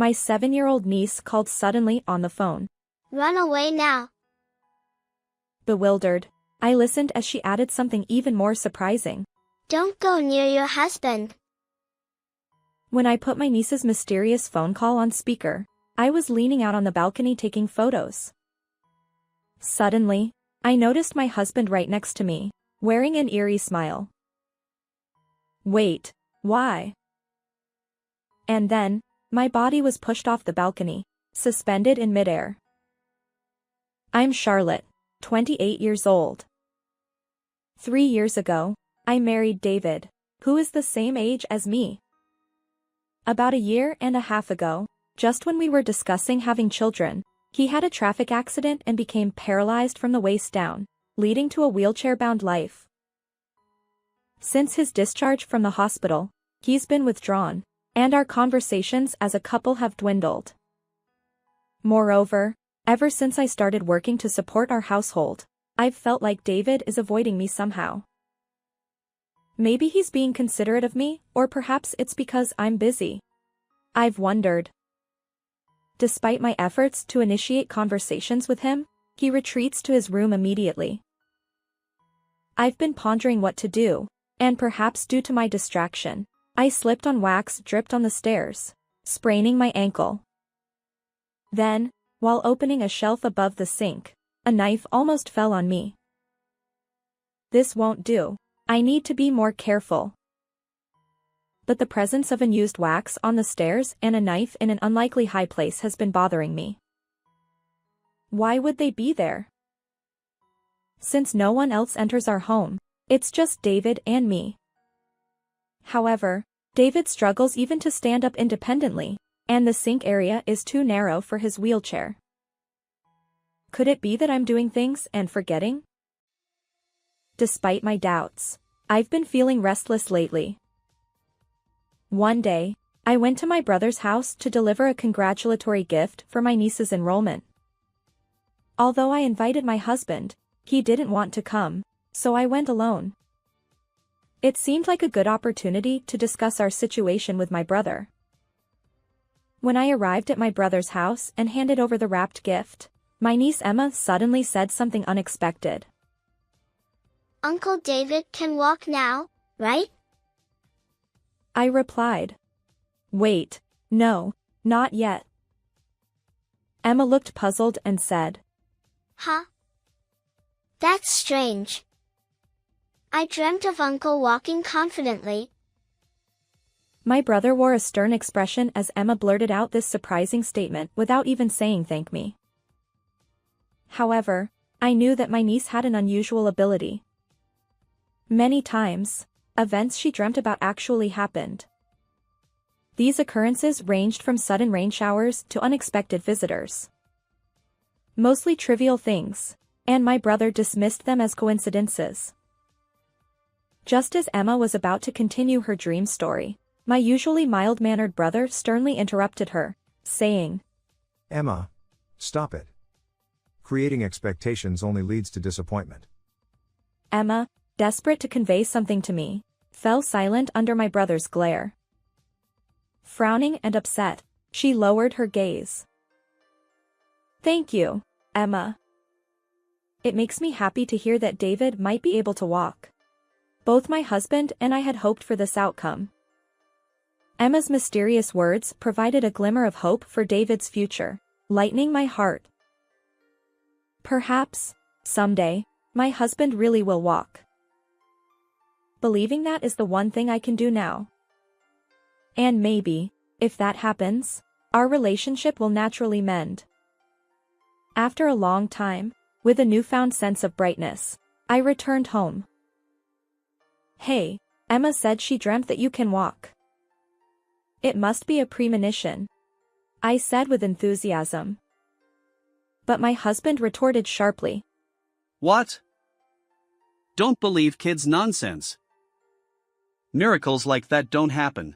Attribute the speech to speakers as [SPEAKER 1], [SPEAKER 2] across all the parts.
[SPEAKER 1] My 7-year-old niece called suddenly on the phone.
[SPEAKER 2] Run away now.
[SPEAKER 1] Bewildered, I listened as she added something even more surprising.
[SPEAKER 2] Don't go near your husband.
[SPEAKER 1] When I put my niece's mysterious phone call on speaker, I was leaning out on the balcony taking photos. Suddenly, I noticed my husband right next to me, wearing an eerie smile. Wait, why? And then, my body was pushed off the balcony, suspended in midair. I'm Charlotte, 28 years old. 3 years ago, I married David, who is the same age as me. About a year and a half ago, just when we were discussing having children, he had a traffic accident and became paralyzed from the waist down, leading to a wheelchair-bound life. Since his discharge from the hospital, he's been withdrawn, and our conversations as a couple have dwindled. Moreover, ever since I started working to support our household, I've felt like David is avoiding me somehow. Maybe he's being considerate of me, or perhaps it's because I'm busy. I've wondered. Despite my efforts to initiate conversations with him, he retreats to his room immediately. I've been pondering what to do, and perhaps due to my distraction, I slipped on wax dripped on the stairs, spraining my ankle. Then, while opening a shelf above the sink, a knife almost fell on me. This won't do. I need to be more careful. But the presence of unused wax on the stairs and a knife in an unlikely high place has been bothering me. Why would they be there? Since no one else enters our home, it's just David and me. However, David struggles even to stand up independently, and the sink area is too narrow for his wheelchair. Could it be that I'm doing things and forgetting? Despite my doubts, I've been feeling restless lately. One day, I went to my brother's house to deliver a congratulatory gift for my niece's enrollment. Although I invited my husband, he didn't want to come, so I went alone. It seemed like a good opportunity to discuss our situation with my brother. When I arrived at my brother's house and handed over the wrapped gift, my niece Emma suddenly said something unexpected.
[SPEAKER 2] Uncle David can walk now, right?
[SPEAKER 1] I replied. Wait, no, not yet. Emma looked puzzled and said.
[SPEAKER 2] Huh? That's strange. I dreamt of Uncle walking confidently.
[SPEAKER 1] My brother wore a stern expression as Emma blurted out this surprising statement without even saying thank me. However, I knew that my niece had an unusual ability. Many times, events she dreamt about actually happened. These occurrences ranged from sudden rain showers to unexpected visitors. Mostly trivial things, and my brother dismissed them as coincidences. Just as Emma was about to continue her dream story, my usually mild-mannered brother sternly interrupted her, saying,
[SPEAKER 3] Emma, stop it. Creating expectations only leads to disappointment.
[SPEAKER 1] Emma, desperate to convey something to me, fell silent under my brother's glare. Frowning and upset, she lowered her gaze. Thank you, Emma. It makes me happy to hear that David might be able to walk. Both my husband and I had hoped for this outcome. Emma's mysterious words provided a glimmer of hope for David's future, lightening my heart. Perhaps, someday, my husband really will walk. Believing that is the one thing I can do now. And maybe, if that happens, our relationship will naturally mend. After a long time, with a newfound sense of brightness, I returned home. Hey, Emma said she dreamt that you can walk. It must be a premonition, I said with enthusiasm. But my husband retorted sharply.
[SPEAKER 4] What? Don't believe kids' nonsense. Miracles like that don't happen.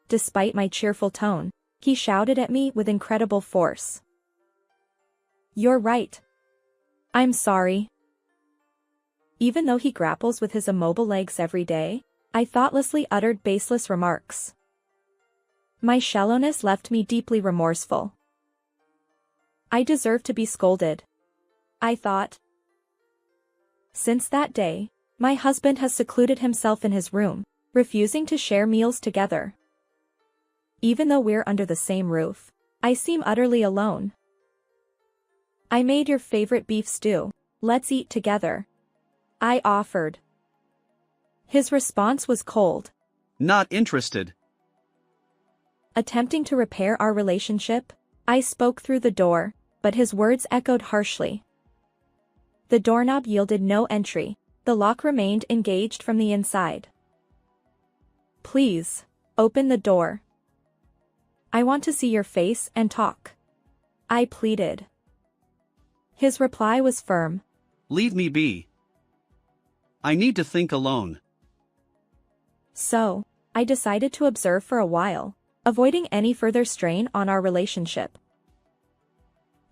[SPEAKER 1] Despite my cheerful tone, he shouted at me with incredible force. You're right. I'm sorry. Even though he grapples with his immobile legs every day, I thoughtlessly uttered baseless remarks. My shallowness left me deeply remorseful. I deserve to be scolded, I thought. Since that day, my husband has secluded himself in his room, refusing to share meals together. Even though we're under the same roof, I seem utterly alone. I made your favorite beef stew. Let's eat together, I offered. His response was cold.
[SPEAKER 4] Not interested.
[SPEAKER 1] Attempting to repair our relationship, I spoke through the door, but his words echoed harshly. The doorknob yielded no entry, the lock remained engaged from the inside. Please, open the door. I want to see your face and talk, I pleaded. His reply was firm.
[SPEAKER 4] Leave me be. I need to think alone.
[SPEAKER 1] So, I decided to observe for a while, avoiding any further strain on our relationship.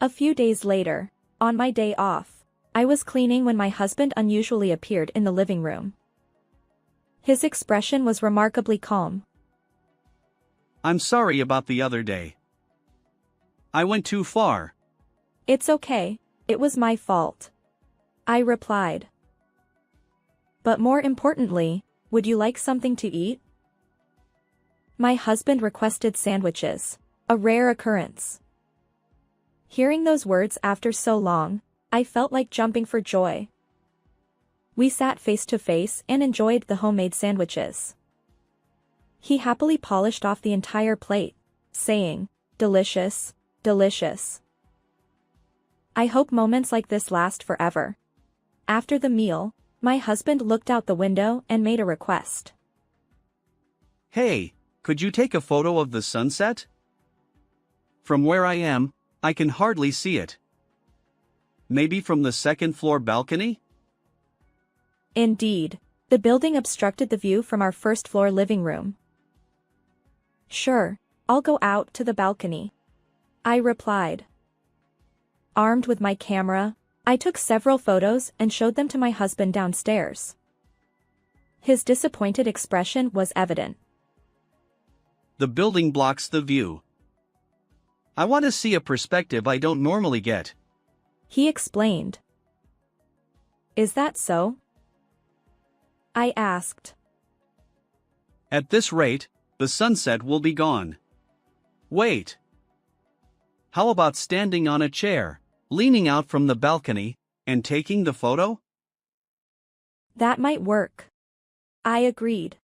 [SPEAKER 1] A few days later, on my day off, I was cleaning when my husband unusually appeared in the living room. His expression was remarkably calm.
[SPEAKER 4] I'm sorry about the other day. I went too far.
[SPEAKER 1] It's okay, it was my fault, I replied. But more importantly, would you like something to eat? My husband requested sandwiches, a rare occurrence. Hearing those words after so long, I felt like jumping for joy. We sat face to face and enjoyed the homemade sandwiches. He happily polished off the entire plate, saying, "Delicious, delicious." I hope moments like this last forever. After the meal, my husband looked out the window and made a request.
[SPEAKER 4] Hey, could you take a photo of the sunset? From where I am, I can hardly see it. Maybe from the second-floor balcony?
[SPEAKER 1] Indeed, the building obstructed the view from our first-floor living room. Sure, I'll go out to the balcony, I replied. Armed with my camera, I took several photos and showed them to my husband downstairs. His disappointed expression was evident.
[SPEAKER 4] The building blocks the view. I want to see a perspective I don't normally get,
[SPEAKER 1] he explained. Is that so? I asked.
[SPEAKER 4] At this rate, the sunset will be gone. Wait. How about standing on a chair, leaning out from the balcony, and taking the photo?
[SPEAKER 1] That might work, I agreed.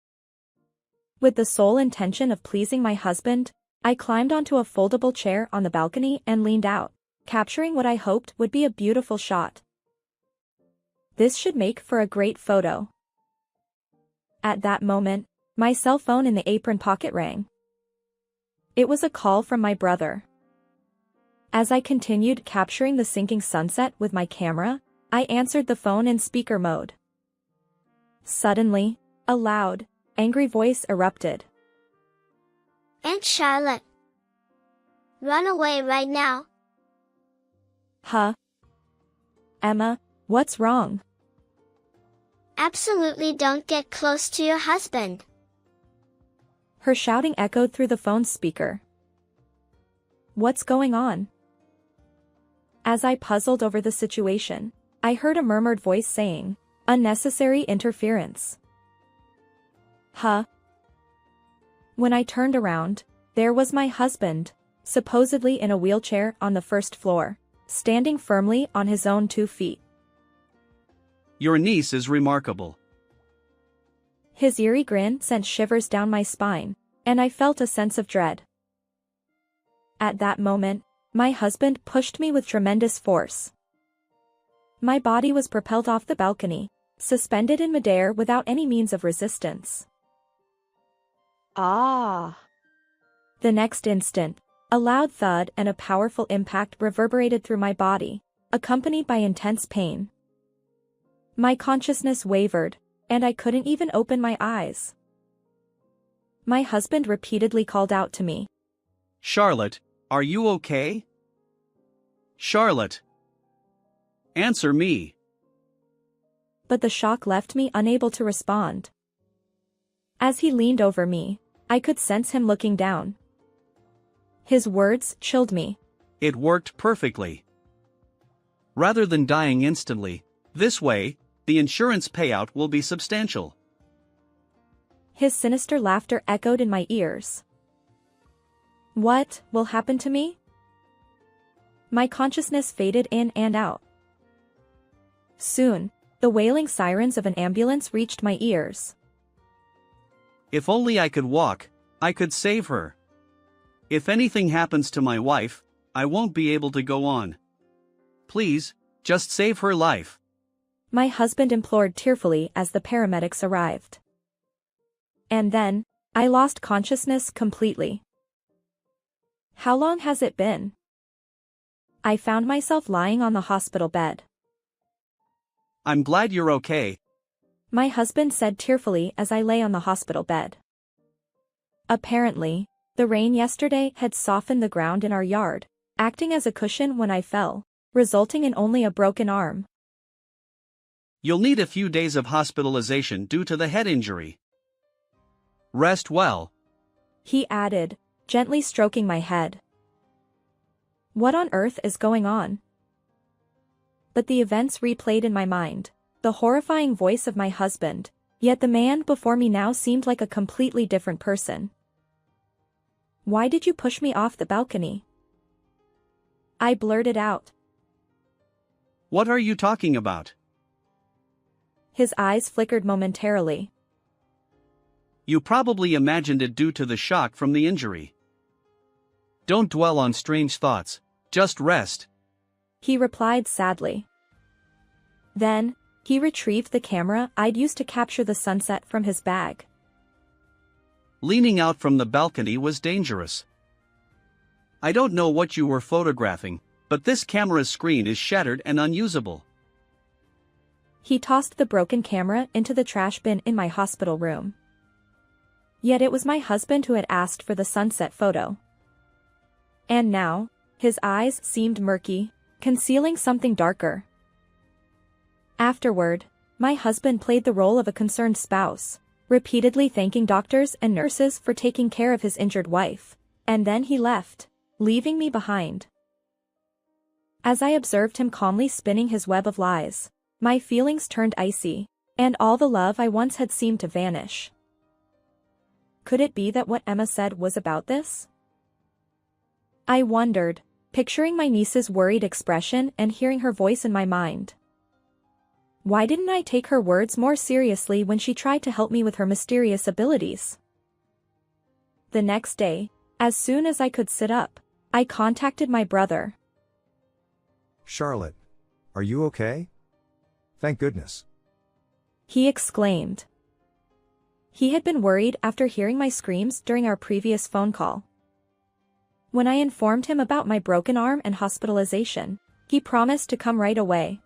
[SPEAKER 1] With the sole intention of pleasing my husband, I climbed onto a foldable chair on the balcony and leaned out, capturing what I hoped would be a beautiful shot. This should make for a great photo. At that moment, my cell phone in the apron pocket rang. It was a call from my brother. As I continued capturing the sinking sunset with my camera, I answered the phone in speaker mode. Suddenly, a loud, angry voice erupted.
[SPEAKER 2] Aunt Charlotte. Run away right now.
[SPEAKER 1] Huh? Emma, what's wrong?
[SPEAKER 2] Absolutely don't get close to your husband.
[SPEAKER 1] Her shouting echoed through the phone's speaker. What's going on? As I puzzled over the situation, I heard a murmured voice saying, "Unnecessary interference." Huh? When I turned around, there was my husband, supposedly in a wheelchair on the first floor, standing firmly on his own 2 feet.
[SPEAKER 4] Your niece is remarkable.
[SPEAKER 1] His eerie grin sent shivers down my spine, and I felt a sense of dread. At that moment, my husband pushed me with tremendous force. My body was propelled off the balcony, suspended in midair without any means of resistance. Ah! The next instant, a loud thud and a powerful impact reverberated through my body, accompanied by intense pain. My consciousness wavered, and I couldn't even open my eyes. My husband repeatedly called out to me.
[SPEAKER 4] Charlotte, are you okay? Charlotte. Answer me.
[SPEAKER 1] But the shock left me unable to respond. As he leaned over me, I could sense him looking down, His words chilled me.
[SPEAKER 4] It worked perfectly. Rather than dying instantly, this way, the insurance payout will be substantial.
[SPEAKER 1] His sinister laughter echoed in my ears. What will happen to me? My consciousness faded in and out. Soon, the wailing sirens of an ambulance reached my ears.
[SPEAKER 4] If only I could walk, I could save her. If anything happens to my wife, I won't be able to go on. Please, just save her life.
[SPEAKER 1] My husband implored tearfully as the paramedics arrived. And then, I lost consciousness completely. How long has it been? I found myself lying on the hospital bed.
[SPEAKER 4] I'm glad you're okay.
[SPEAKER 1] My husband said tearfully as I lay on the hospital bed. Apparently, the rain yesterday had softened the ground in our yard, acting as a cushion when I fell, resulting in only a broken arm.
[SPEAKER 4] You'll need a few days of hospitalization due to the head injury. Rest well.
[SPEAKER 1] He added, gently stroking my head. What on earth is going on? But the events replayed in my mind, the horrifying voice of my husband, yet the man before me now seemed like a completely different person. Why did you push me off the balcony? I blurted out.
[SPEAKER 4] What are you talking about?
[SPEAKER 1] His eyes flickered momentarily.
[SPEAKER 4] You probably imagined it due to the shock from the injury. Don't dwell on strange thoughts, just rest.
[SPEAKER 1] He replied sadly. Then, he retrieved the camera I'd used to capture the sunset from his bag.
[SPEAKER 4] Leaning out from the balcony was dangerous. I don't know what you were photographing, but this camera's screen is shattered and unusable.
[SPEAKER 1] He tossed the broken camera into the trash bin in my hospital room. Yet it was my husband who had asked for the sunset photo. And now, his eyes seemed murky, concealing something darker. Afterward, my husband played the role of a concerned spouse, repeatedly thanking doctors and nurses for taking care of his injured wife, and then he left, leaving me behind. As I observed him calmly spinning his web of lies, my feelings turned icy, and all the love I once had seemed to vanish. Could it be that what Emma said was about this? I wondered, picturing my niece's worried expression and hearing her voice in my mind. Why didn't I take her words more seriously when she tried to help me with her mysterious abilities? The next day, as soon as I could sit up, I contacted my brother.
[SPEAKER 3] Charlotte, are you okay? Thank goodness.
[SPEAKER 1] He exclaimed. He had been worried after hearing my screams during our previous phone call. When I informed him about my broken arm and hospitalization, he promised to come right away.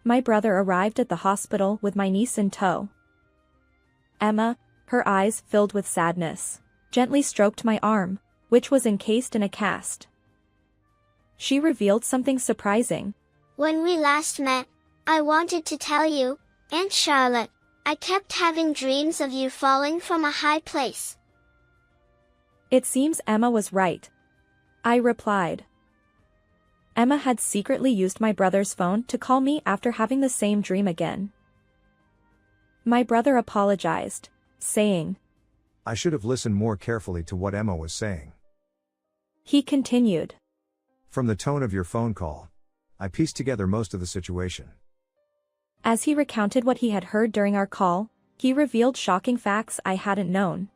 [SPEAKER 1] My brother arrived at the hospital with my niece in tow. Emma, her eyes filled with sadness, gently stroked my arm, which was encased in a cast. She revealed something surprising.
[SPEAKER 2] When we last met, I wanted to tell you, Aunt Charlotte, I kept having dreams of you falling from a high place.
[SPEAKER 1] It seems Emma was right, I replied. Emma had secretly used my brother's phone to call me after having the same dream again. My brother apologized, saying,
[SPEAKER 3] I should have listened more carefully to what Emma was saying.
[SPEAKER 1] He continued.
[SPEAKER 3] From the tone of your phone call, I pieced together most of the situation.
[SPEAKER 1] As he recounted what he had heard during our call, he revealed shocking facts I hadn't known.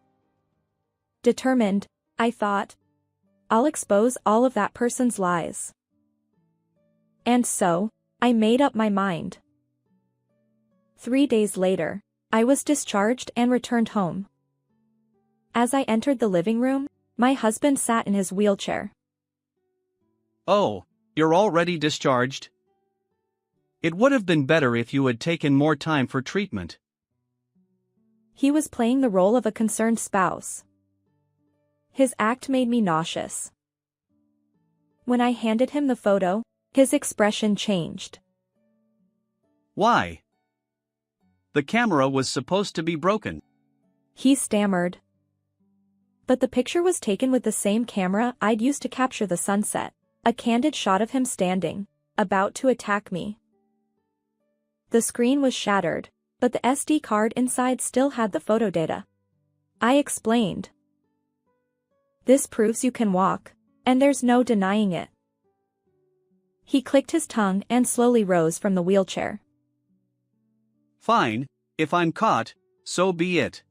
[SPEAKER 1] Determined, I thought, I'll expose all of that person's lies. And so, I made up my mind. 3 days later, I was discharged and returned home. As I entered the living room, my husband sat in his wheelchair.
[SPEAKER 4] Oh, you're already discharged? It would have been better if you had taken more time for treatment.
[SPEAKER 1] He was playing the role of a concerned spouse. His act made me nauseous. When I handed him the photo, his expression changed.
[SPEAKER 4] Why? The camera was supposed to be broken.
[SPEAKER 1] He stammered. But the picture was taken with the same camera I'd used to capture the sunset. A candid shot of him standing, about to attack me. The screen was shattered, but the SD card inside still had the photo data. I explained. This proves you can walk, and there's no denying it. He clicked his tongue and slowly rose from the wheelchair.
[SPEAKER 4] Fine, if I'm caught, so be it.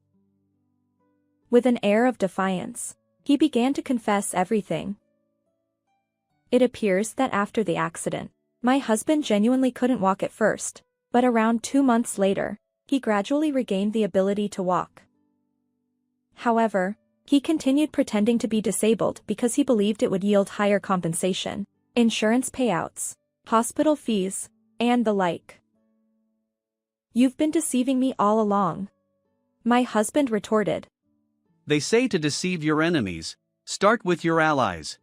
[SPEAKER 1] With an air of defiance, he began to confess everything. It appears that after the accident, my husband genuinely couldn't walk at first, but around 2 months later, he gradually regained the ability to walk. However, he continued pretending to be disabled because he believed it would yield higher compensation, insurance payouts, hospital fees, and the like. You've been deceiving me all along, my husband retorted.
[SPEAKER 4] They say to deceive your enemies, start with your allies.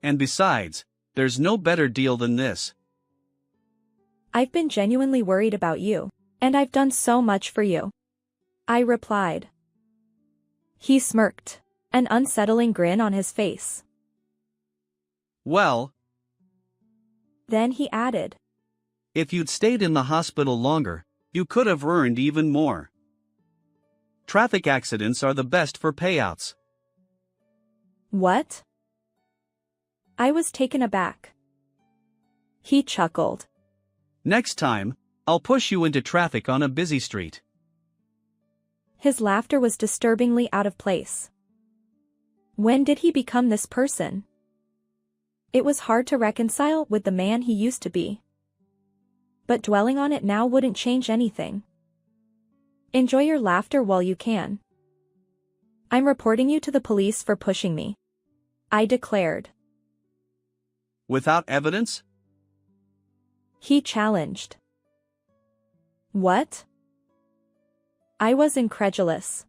[SPEAKER 4] And besides, there's no better deal than this.
[SPEAKER 1] I've been genuinely worried about you, and I've done so much for you, I replied. He smirked, an unsettling grin on his face.
[SPEAKER 4] Well,
[SPEAKER 1] then he added,
[SPEAKER 4] if you'd stayed in the hospital longer, you could have earned even more. Traffic accidents are the best for payouts.
[SPEAKER 1] What? I was taken aback. He chuckled.
[SPEAKER 4] Next time, I'll push you into traffic on a busy street.
[SPEAKER 1] His laughter was disturbingly out of place. When did he become this person? It was hard to reconcile with the man he used to be. But dwelling on it now wouldn't change anything. Enjoy your laughter while you can. I'm reporting you to the police for pushing me, I declared.
[SPEAKER 4] Without evidence?
[SPEAKER 1] He challenged. What? I was incredulous.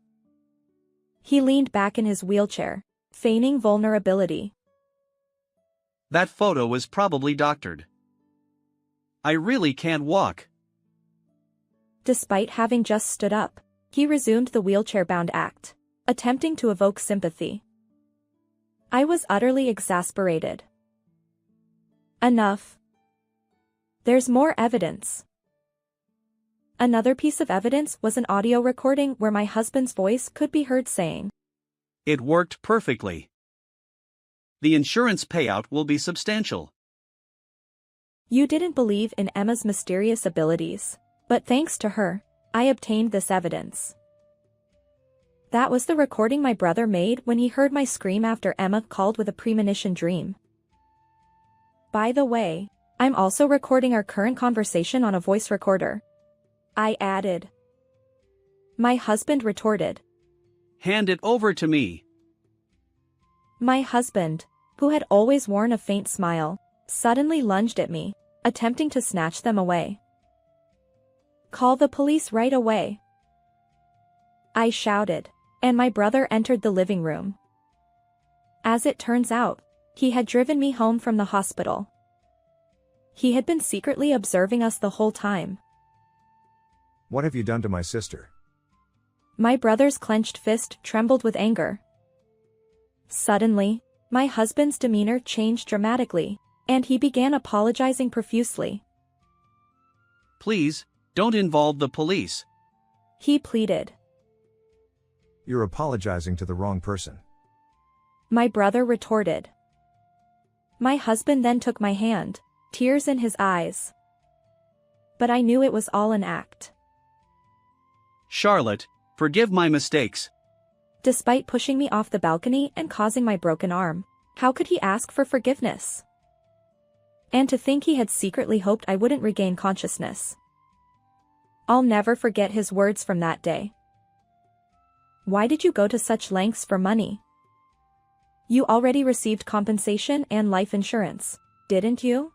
[SPEAKER 1] He leaned back in his wheelchair, feigning vulnerability.
[SPEAKER 4] That photo was probably doctored. I really can't walk.
[SPEAKER 1] Despite having just stood up, he resumed the wheelchair-bound act, attempting to evoke sympathy. I was utterly exasperated. Enough. There's more evidence. Another piece of evidence was an audio recording where my husband's voice could be heard saying,
[SPEAKER 4] It worked perfectly. The insurance payout will be substantial.
[SPEAKER 1] You didn't believe in Emma's mysterious abilities, but thanks to her, I obtained this evidence. That was the recording my brother made when he heard my scream after Emma called with a premonition dream. By the way, I'm also recording our current conversation on a voice recorder, I added. My husband retorted.
[SPEAKER 4] Hand it over to me.
[SPEAKER 1] My husband, who had always worn a faint smile, suddenly lunged at me, attempting to snatch them away. Call the police right away, I shouted, and my brother entered the living room. As it turns out, he had driven me home from the hospital. He had been secretly observing us the whole time.
[SPEAKER 3] What have you done to my sister?
[SPEAKER 1] My brother's clenched fist trembled with anger. Suddenly, my husband's demeanor changed dramatically, and he began apologizing profusely.
[SPEAKER 4] Please, don't involve the police,
[SPEAKER 1] he pleaded.
[SPEAKER 3] You're apologizing to the wrong person,
[SPEAKER 1] my brother retorted. My husband then took my hand, tears in his eyes. But I knew it was all an act.
[SPEAKER 4] Charlotte, forgive my mistakes.
[SPEAKER 1] Despite pushing me off the balcony and causing my broken arm, how could he ask for forgiveness? And to think he had secretly hoped I wouldn't regain consciousness. I'll never forget his words from that day. Why did you go to such lengths for money? You already received compensation and life insurance, didn't you?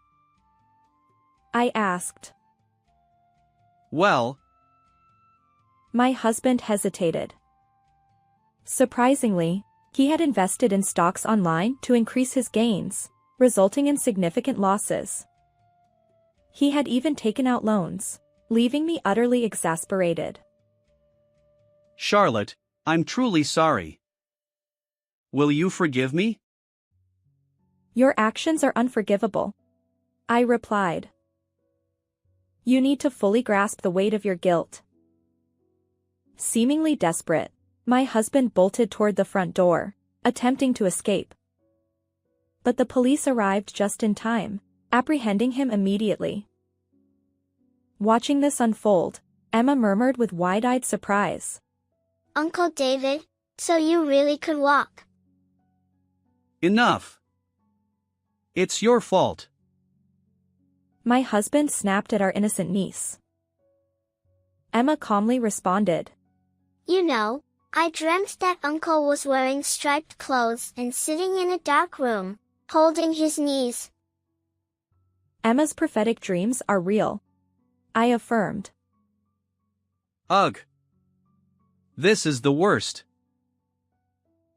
[SPEAKER 1] I asked.
[SPEAKER 4] Well,
[SPEAKER 1] my husband hesitated. Surprisingly, he had invested in stocks online to increase his gains, resulting in significant losses. He had even taken out loans, leaving me utterly exasperated.
[SPEAKER 4] Charlotte, I'm truly sorry. Will you forgive me?
[SPEAKER 1] Your actions are unforgivable, I replied. You need to fully grasp the weight of your guilt. Seemingly desperate, my husband bolted toward the front door, attempting to escape. But the police arrived just in time, apprehending him immediately. Watching this unfold, Emma murmured with wide-eyed surprise.
[SPEAKER 2] Uncle David, so you really could walk?
[SPEAKER 4] Enough. It's your fault.
[SPEAKER 1] My husband snapped at our innocent niece. Emma calmly responded.
[SPEAKER 2] You know, I dreamt that Uncle was wearing striped clothes and sitting in a dark room, holding his knees.
[SPEAKER 1] Emma's prophetic dreams are real, I affirmed.
[SPEAKER 4] Ugh. This is the worst.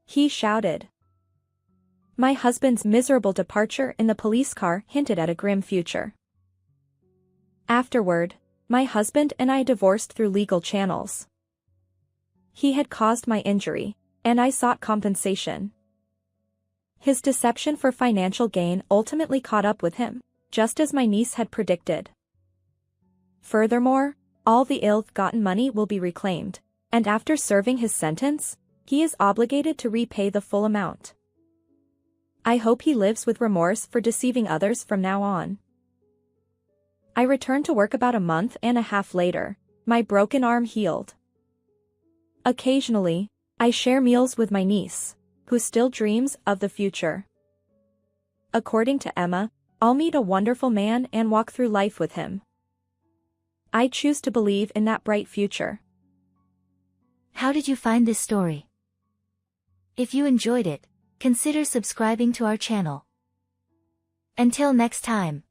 [SPEAKER 1] He shouted. My husband's miserable departure in the police car hinted at a grim future. Afterward, my husband and I divorced through legal channels. He had caused my injury, and I sought compensation. His deception for financial gain ultimately caught up with him, just as my niece had predicted. Furthermore, all the ill-gotten money will be reclaimed, and after serving his sentence, he is obligated to repay the full amount. I hope he lives with remorse for deceiving others from now on. I returned to work about a month and a half later, my broken arm healed. Occasionally, I share meals with my niece, who still dreams of the future. According to Emma, I'll meet a wonderful man and walk through life with him. I choose to believe in that bright future.
[SPEAKER 5] How did you find this story? If you enjoyed it, consider subscribing to our channel. Until next time.